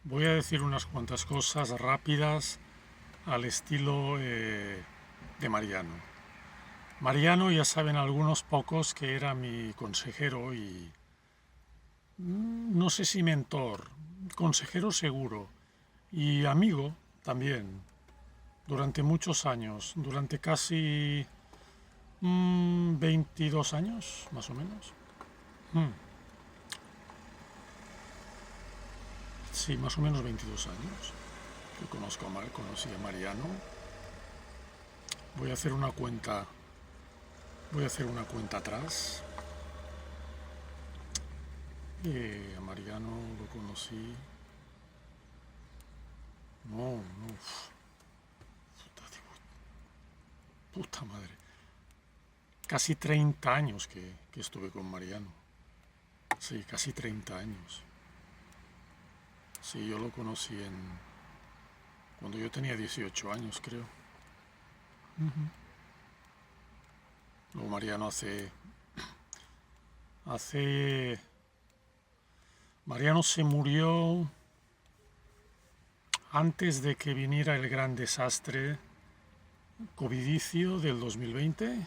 Voy a decir unas cuantas cosas rápidas al estilo de Mariano. Mariano, ya saben algunos pocos que era mi consejero y no sé si mentor, consejero seguro y amigo también durante muchos años, durante casi 22 años más o menos. Mm, sí, más o menos 22 años que conocí a Mariano. Voy a hacer una cuenta, voy a hacer una cuenta atrás. A Mariano lo conocí. No, no, puta madre. Casi 30 años que estuve con Mariano. Sí, casi 30 años. Sí, yo lo conocí cuando yo tenía 18 años, creo. Luego Mariano hace, Mariano se murió antes de que viniera el gran desastre covidicio del 2020.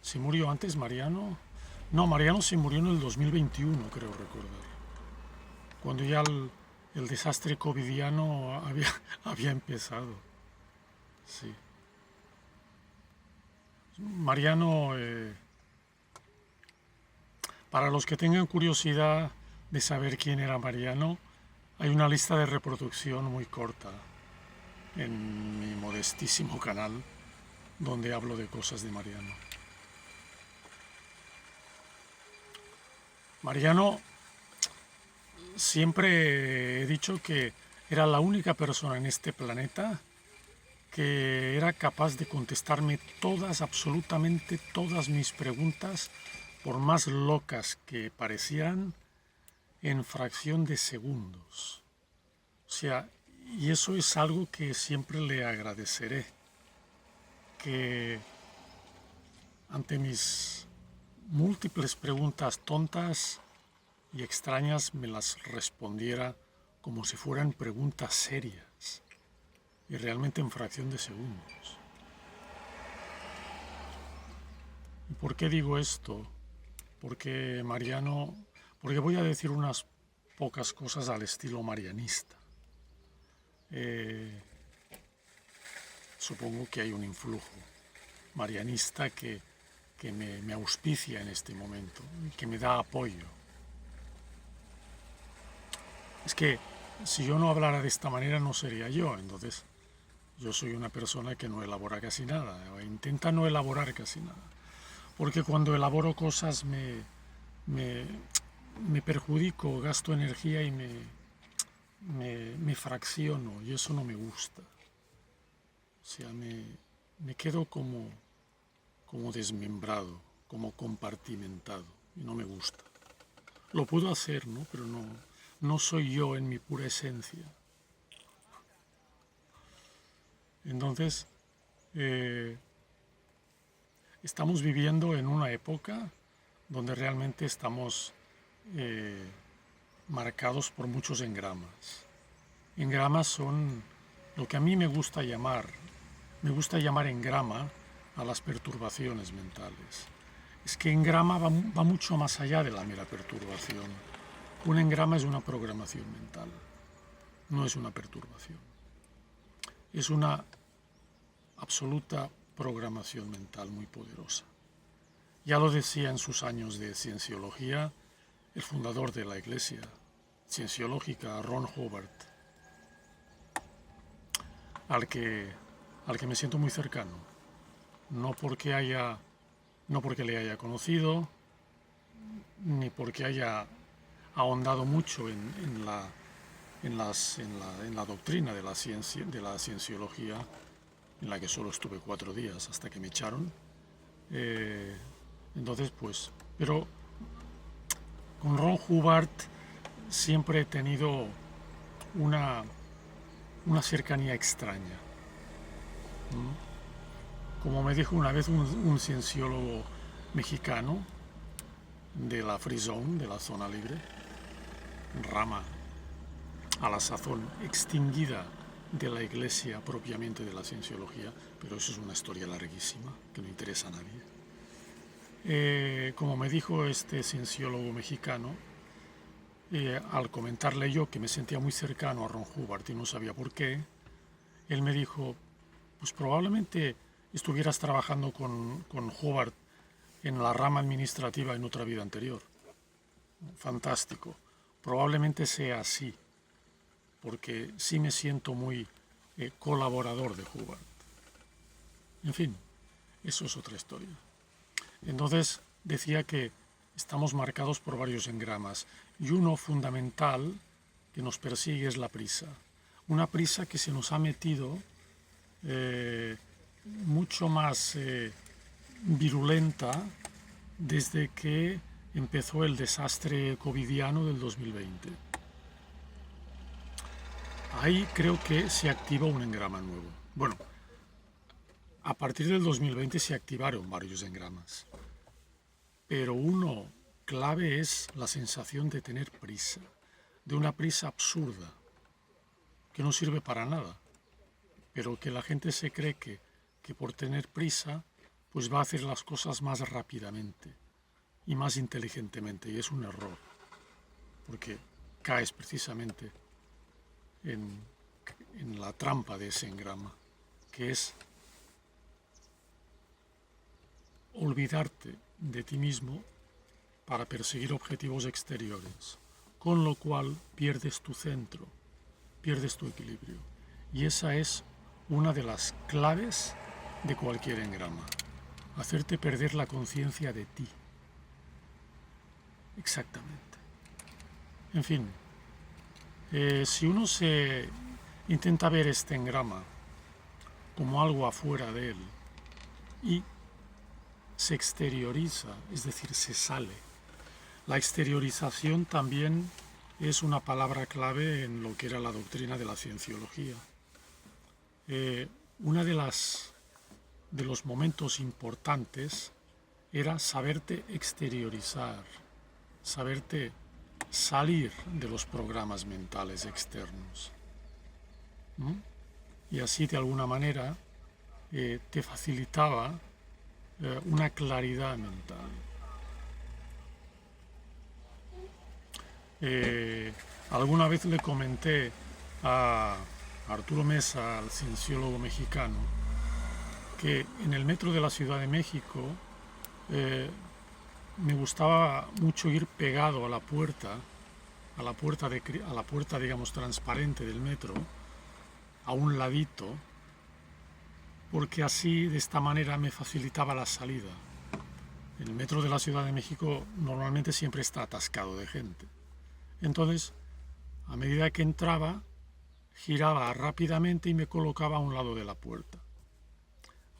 ¿Se murió antes Mariano? No, Mariano se murió en el 2021, creo recordar. Cuando ya el desastre covidiano había empezado. Sí. Mariano, para los que tengan curiosidad de saber quién era Mariano, hay una lista de reproducción muy corta en mi modestísimo canal donde hablo de cosas de Mariano. Mariano, siempre he dicho que era la única persona en este planeta que era capaz de contestarme todas, absolutamente todas mis preguntas, por más locas que parecieran, en fracción de segundos. O sea, y eso es algo que siempre le agradeceré, que ante mis múltiples preguntas tontas y extrañas me las respondiera como si fueran preguntas serias y realmente en fracción de segundos. ¿Y por qué digo esto? Porque voy a decir unas pocas cosas al estilo marianista. Supongo que hay un influjo marianista que me auspicia en este momento y que me da apoyo. Es que si yo no hablara de esta manera no sería yo, entonces yo soy una persona que no elabora casi nada, o intenta no elaborar casi nada, porque cuando elaboro cosas me perjudico, gasto energía y me fracciono y eso no me gusta. O sea, me quedo como desmembrado, como compartimentado y no me gusta. Lo puedo hacer, ¿no? Pero no soy yo en mi pura esencia. Entonces, estamos viviendo en una época donde realmente estamos marcados por muchos engramas. Engramas son lo que a mí me gusta llamar engrama a las perturbaciones mentales. Es que engrama va mucho más allá de la mera perturbación. Un engrama es una programación mental, no es una perturbación. Es una absoluta programación mental muy poderosa. Ya lo decía en sus años de cienciología el fundador de la Iglesia Cienciológica, Ron Hubbard, al que me siento muy cercano, no porque le haya conocido, ni porque haya ahondado mucho en la doctrina de la cienciología, en la que solo estuve 4 días hasta que me echaron. Entonces, pues, pero con Ron Hubbard siempre he tenido una cercanía extraña. Como me dijo una vez un cienciólogo mexicano de la Free Zone, de la zona libre, Rama, a la sazón extinguida de la Iglesia propiamente de la cienciología, pero eso es una historia larguísima que no interesa a nadie. Como me dijo este cienciólogo mexicano, al comentarle yo que me sentía muy cercano a Ron Hubbard y no sabía por qué, él me dijo, pues probablemente estuvieras trabajando con Hubbard en la rama administrativa en otra vida anterior. Fantástico. Probablemente sea así, porque sí me siento muy colaborador de Hubbard. En fin, eso es otra historia. Entonces decía que estamos marcados por varios engramas y uno fundamental que nos persigue es la prisa. Una prisa que se nos ha metido mucho más virulenta desde que empezó el desastre covidiano del 2020. Ahí creo que se activa un engrama nuevo. Bueno, a partir del 2020 se activaron varios engramas, pero uno clave es la sensación de tener prisa, de una prisa absurda, que no sirve para nada, pero que la gente se cree que por tener prisa pues va a hacer las cosas más rápidamente y más inteligentemente, y es un error, porque caes precisamente en la trampa de ese engrama, que es olvidarte de ti mismo para perseguir objetivos exteriores, con lo cual pierdes tu centro, pierdes tu equilibrio. Y esa es una de las claves de cualquier engrama, hacerte perder la conciencia de ti. Exactamente. En fin, si uno se intenta ver este engrama como algo afuera de él y se exterioriza, es decir, se sale. La exteriorización también es una palabra clave en lo que era la doctrina de la cienciología. Una de los momentos importantes era saberte exteriorizar, saberte salir de los programas mentales externos. Y así de alguna manera te facilitaba una claridad mental. Alguna vez le comenté a Arturo Mesa, al cienciólogo mexicano, que en el metro de la Ciudad de México me gustaba mucho ir pegado a la puerta, digamos transparente del metro, a un ladito, porque así de esta manera me facilitaba la salida. El metro de la Ciudad de México normalmente siempre está atascado de gente. Entonces, a medida que entraba, giraba rápidamente y me colocaba a un lado de la puerta,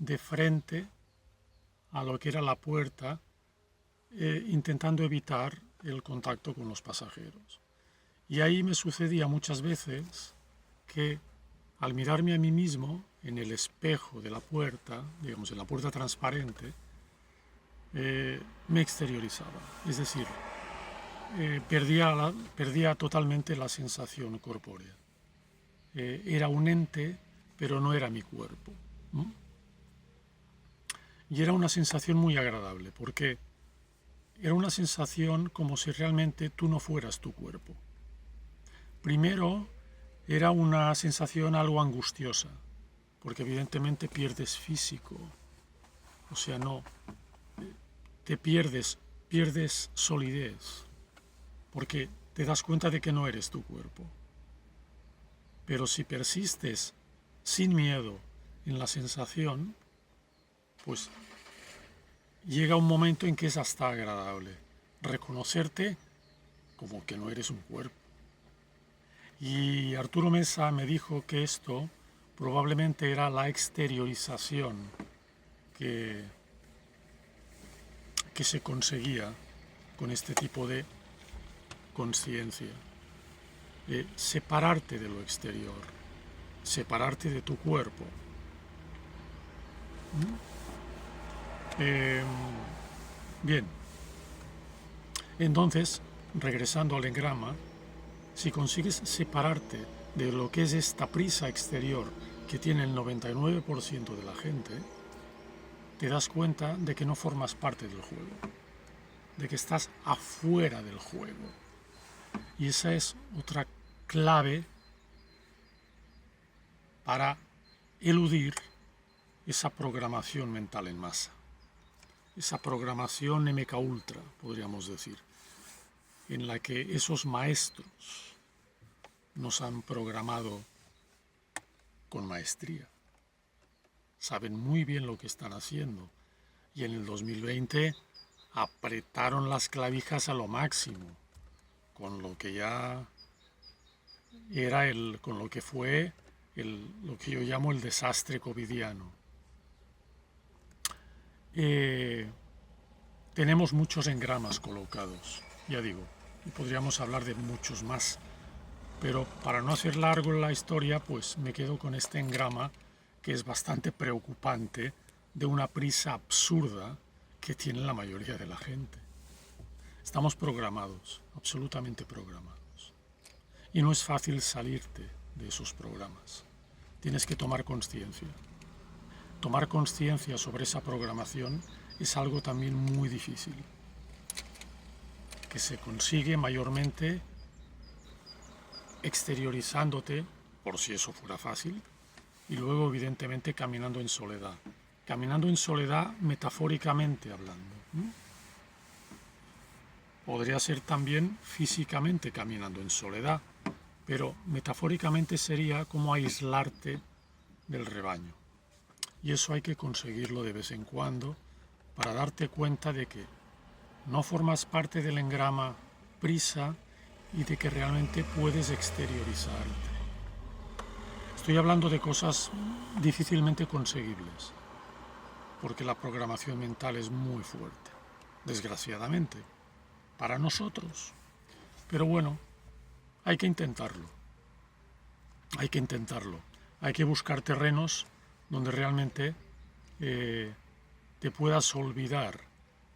de frente a lo que era la puerta, intentando evitar el contacto con los pasajeros. Y ahí me sucedía muchas veces que al mirarme a mí mismo en el espejo de la puerta, digamos en la puerta transparente, me exteriorizaba. Es decir, perdía totalmente la sensación corpórea. Era un ente, pero no era mi cuerpo. Y era una sensación muy agradable, porque era una sensación como si realmente tú no fueras tu cuerpo. Primero, era una sensación algo angustiosa, porque evidentemente pierdes físico, o sea, no, te pierdes solidez, porque te das cuenta de que no eres tu cuerpo. Pero si persistes sin miedo en la sensación, pues llega un momento en que es hasta agradable reconocerte como que no eres un cuerpo. Y Arturo Mesa me dijo que esto probablemente era la exteriorización que se conseguía con este tipo de conciencia. Separarte de lo exterior, separarte de tu cuerpo. Bien, entonces, regresando al engrama, si consigues separarte de lo que es esta prisa exterior que tiene el 99% de la gente, te das cuenta de que no formas parte del juego, de que estás afuera del juego. Y esa es otra clave para eludir esa programación mental en masa, esa programación MK Ultra, podríamos decir, en la que esos maestros nos han programado con maestría. Saben muy bien lo que están haciendo y en el 2020 apretaron las clavijas a lo máximo, con lo que ya era con lo que fue lo que yo llamo el desastre covidiano. Tenemos muchos engramas colocados, ya digo, y podríamos hablar de muchos más, pero para no hacer largo la historia, pues me quedo con este engrama que es bastante preocupante, de una prisa absurda que tiene la mayoría de la gente. Estamos programados, absolutamente programados, y no es fácil salirte de esos programas. Tienes que tomar conciencia. Tomar conciencia sobre esa programación es algo también muy difícil, que se consigue mayormente exteriorizándote, por si eso fuera fácil, y luego evidentemente caminando en soledad. Caminando en soledad metafóricamente hablando. Podría ser también físicamente caminando en soledad, pero metafóricamente sería como aislarte del rebaño. Y eso hay que conseguirlo de vez en cuando para darte cuenta de que no formas parte del engrama prisa y de que realmente puedes exteriorizarte. Estoy hablando de cosas difícilmente conseguibles, porque la programación mental es muy fuerte, desgraciadamente, para nosotros. Pero bueno, hay que intentarlo. Hay que intentarlo. Hay que buscar terrenos donde realmente te puedas olvidar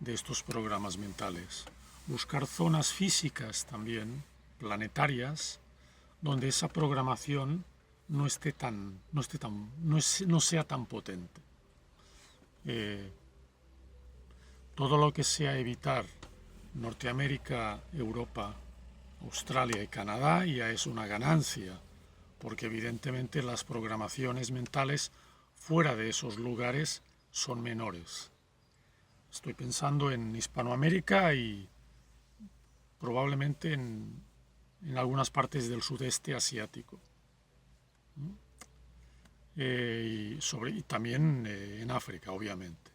de estos programas mentales. Buscar zonas físicas también, planetarias, donde esa programación no sea tan potente. Todo lo que sea evitar Norteamérica, Europa, Australia y Canadá ya es una ganancia, porque evidentemente las programaciones mentales fuera de esos lugares son menores. Estoy pensando en Hispanoamérica y probablemente en algunas partes del sudeste asiático. Y también en África, obviamente.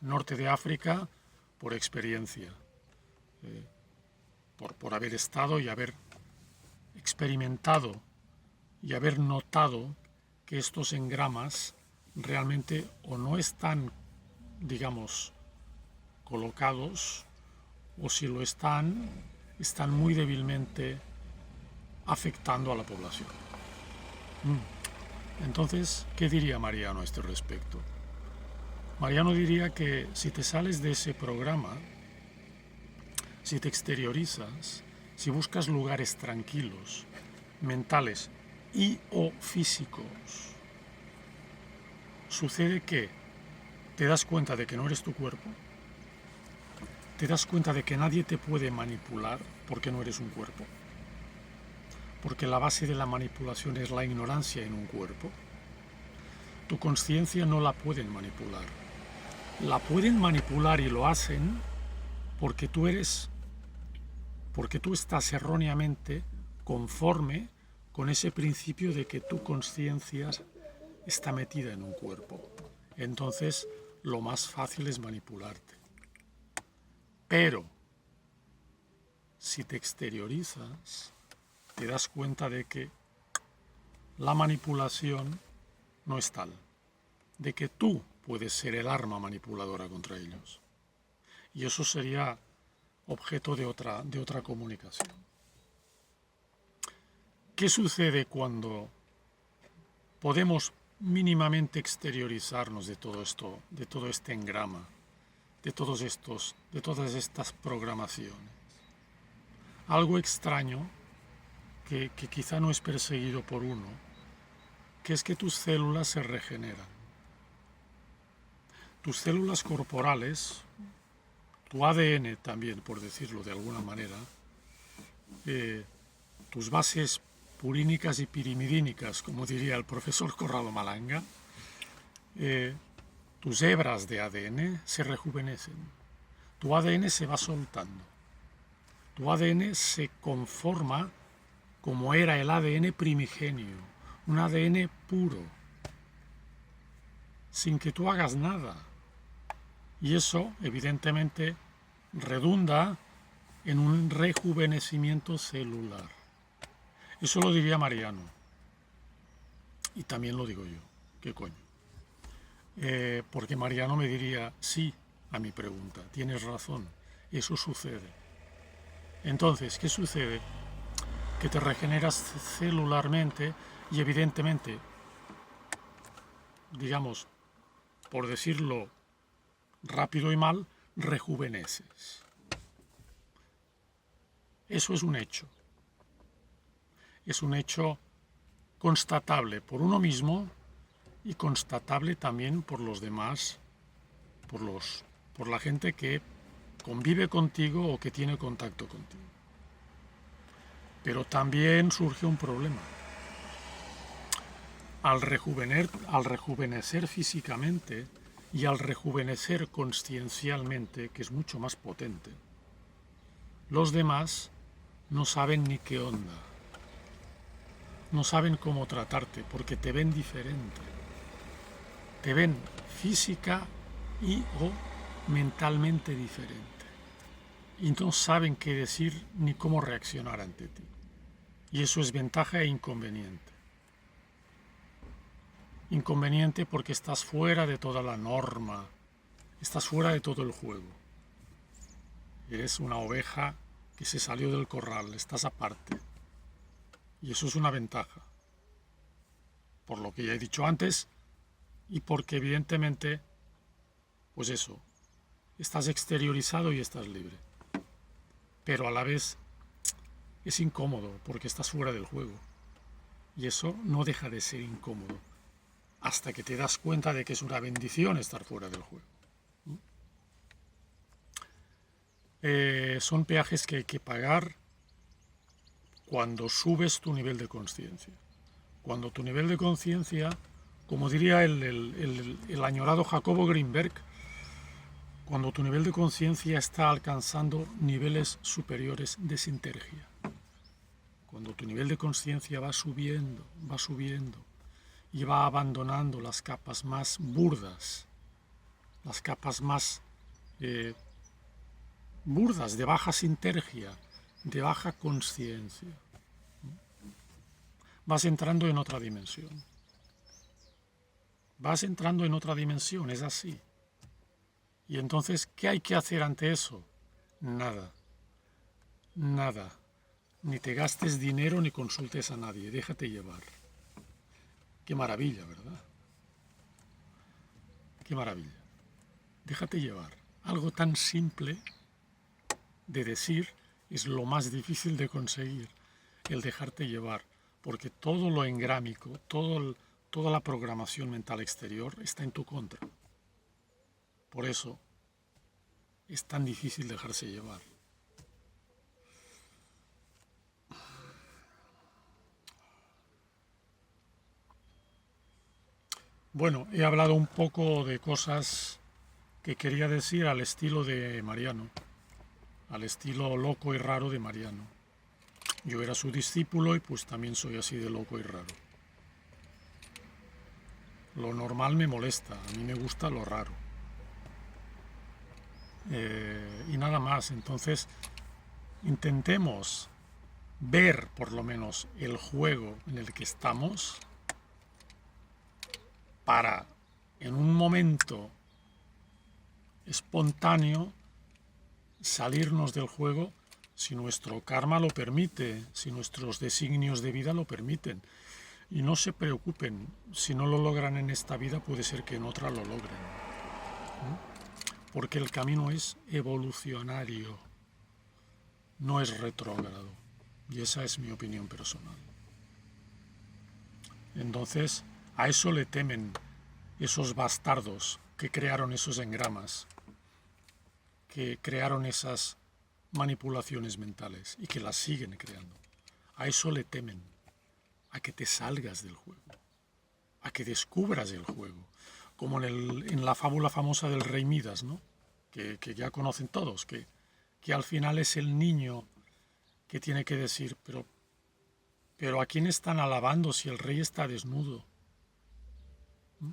Norte de África, por experiencia, por haber estado y haber experimentado y haber notado que estos engramas realmente o no están, digamos, colocados, o si lo están muy débilmente afectando a la población. Entonces, ¿qué diría Mariano a este respecto? Mariano diría que si te sales de ese programa, si te exteriorizas, si buscas lugares tranquilos, mentales y o físicos, sucede que te das cuenta de que no eres tu cuerpo, te das cuenta de que nadie te puede manipular porque no eres un cuerpo, porque la base de la manipulación es la ignorancia en un cuerpo. Tu conciencia no la pueden manipular. La pueden manipular y lo hacen porque tú estás erróneamente conforme con ese principio de que tu conciencia está metida en un cuerpo. Entonces, lo más fácil es manipularte. Pero, si te exteriorizas, te das cuenta de que la manipulación no es tal, de que tú puedes ser el arma manipuladora contra ellos. Y eso sería objeto de otra comunicación. ¿Qué sucede cuando podemos mínimamente exteriorizarnos de todo esto, de todo este engrama, de todas estas programaciones? Algo extraño que quizá no es perseguido por uno, que es que tus células se regeneran. Tus células corporales, tu ADN también, por decirlo de alguna manera, tus bases purínicas y pirimidínicas, como diría el profesor Corrado Malanga, tus hebras de ADN se rejuvenecen. Tu ADN se va soltando. Tu ADN se conforma como era el ADN primigenio, un ADN puro, sin que tú hagas nada. Y eso, evidentemente, redunda en un rejuvenecimiento celular. Eso lo diría Mariano. Y también lo digo yo. ¿Qué coño? Porque Mariano me diría sí a mi pregunta. Tienes razón. Eso sucede. Entonces, ¿qué sucede? Que te regeneras celularmente y evidentemente, digamos, por decirlo rápido y mal, rejuveneces. Eso es un hecho. Es un hecho constatable por uno mismo y constatable también por los demás, por la gente que convive contigo o que tiene contacto contigo. Pero también surge un problema. Al rejuvenecer físicamente y al rejuvenecer consciencialmente, que es mucho más potente, los demás no saben ni qué onda. No saben cómo tratarte porque te ven diferente. Te ven física y o mentalmente diferente. Y no saben qué decir ni cómo reaccionar ante ti. Y eso es ventaja e inconveniente. Inconveniente porque estás fuera de toda la norma. Estás fuera de todo el juego. Eres una oveja que se salió del corral. Estás aparte. Y eso es una ventaja. Por lo que ya he dicho antes y porque evidentemente, pues eso, estás exteriorizado y estás libre. Pero a la vez es incómodo porque estás fuera del juego. Y eso no deja de ser incómodo hasta que te das cuenta de que es una bendición estar fuera del juego. Son peajes que hay que pagar cuando subes tu nivel de conciencia. Cuando tu nivel de conciencia, como diría el añorado Jacobo Greenberg, cuando tu nivel de conciencia está alcanzando niveles superiores de sintergia. Cuando tu nivel de conciencia va subiendo y va abandonando las capas más burdas, las capas más burdas de baja sintergia, de baja conciencia. Vas entrando en otra dimensión. Vas entrando en otra dimensión, es así. Y entonces, ¿qué hay que hacer ante eso? Nada. Nada. Ni te gastes dinero ni consultes a nadie. Déjate llevar. Qué maravilla, ¿verdad? Qué maravilla. Déjate llevar. Algo tan simple de decir es lo más difícil de conseguir. El dejarte llevar. Porque todo lo engrámico, toda la programación mental exterior está en tu contra. Por eso es tan difícil dejarse llevar. Bueno, he hablado un poco de cosas que quería decir al estilo de Mariano, al estilo loco y raro de Mariano. Yo era su discípulo y pues también soy así de loco y raro. Lo normal me molesta, a mí me gusta lo raro. Y nada más, entonces intentemos ver por lo menos el juego en el que estamos para en un momento espontáneo salirnos del juego si nuestro karma lo permite, si nuestros designios de vida lo permiten. Y no se preocupen, si no lo logran en esta vida puede ser que en otra lo logren. Porque el camino es evolucionario, no es retrógrado. Y esa es mi opinión personal. Entonces, a eso le temen esos bastardos que crearon esos engramas, que crearon esas manipulaciones mentales y que las siguen creando. A eso le temen, a que te salgas del juego, a que descubras el juego, como en la fábula famosa del rey Midas, ¿no? Que ya conocen todos, que al final es el niño que tiene que decir, pero ¿a quién están alabando si el rey está desnudo? ¿Mm?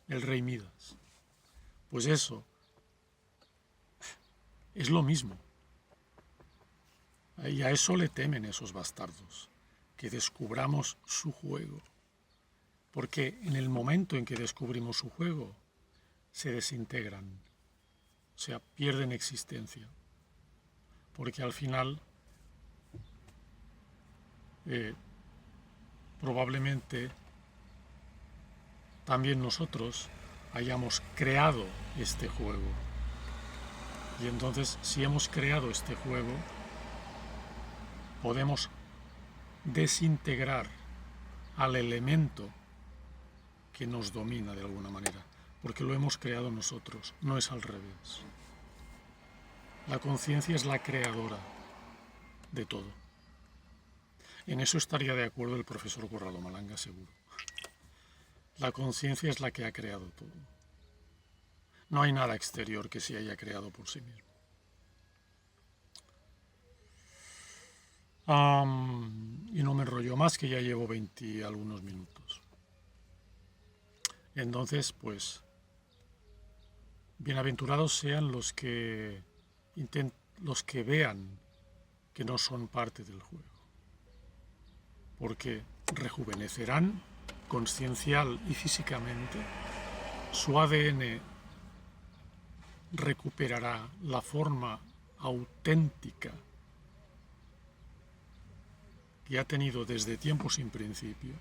El rey Midas. Pues eso es lo mismo. Y a eso le temen esos bastardos, que descubramos su juego. Porque en el momento en que descubrimos su juego, se desintegran, o sea, pierden existencia. Porque al final, probablemente, también nosotros hayamos creado este juego. Y entonces, si hemos creado este juego, podemos desintegrar al elemento que nos domina de alguna manera, porque lo hemos creado nosotros, no es al revés. La conciencia es la creadora de todo. En eso estaría de acuerdo el profesor Corrado Malanga, seguro. La conciencia es la que ha creado todo. No hay nada exterior que se haya creado por sí mismo. Y no me enrollo más, que ya llevo 20 y algunos minutos. Entonces, pues, bienaventurados sean los que vean que no son parte del juego, porque rejuvenecerán consciencial y físicamente, su ADN recuperará la forma auténtica que ha tenido desde tiempos sin principio,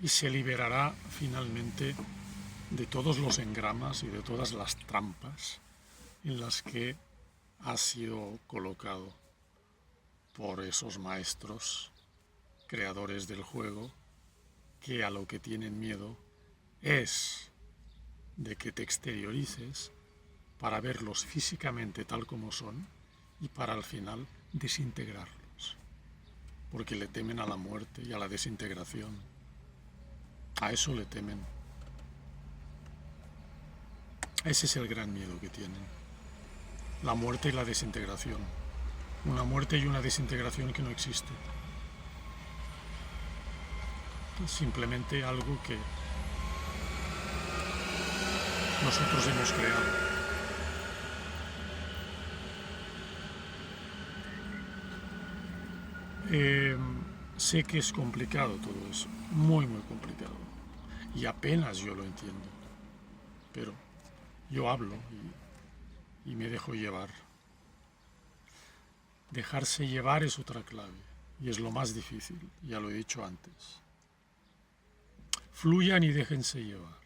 y se liberará finalmente de todos los engramas y de todas las trampas en las que ha sido colocado por esos maestros creadores del juego, que a lo que tienen miedo es de que te exteriorices para verlos físicamente tal como son y para al final desintegrarlos, porque le temen a la muerte y a la desintegración. A eso le temen. Ese es el gran miedo que tienen. La muerte y la desintegración. Una muerte y una desintegración que no existe. Es simplemente algo que nosotros hemos creado. Sé que es complicado todo eso, muy complicado, y apenas yo lo entiendo, pero yo hablo y me dejo llevar. Dejarse llevar es otra clave, y es lo más difícil, ya lo he dicho antes. Fluyan y déjense llevar,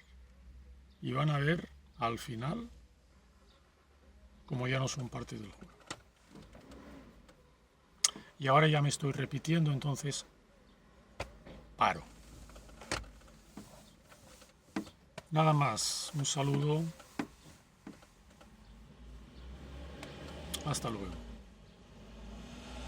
y van a ver al final como ya no son parte del juego. Y ahora ya me estoy repitiendo, entonces paro. Nada más, un saludo. Hasta luego.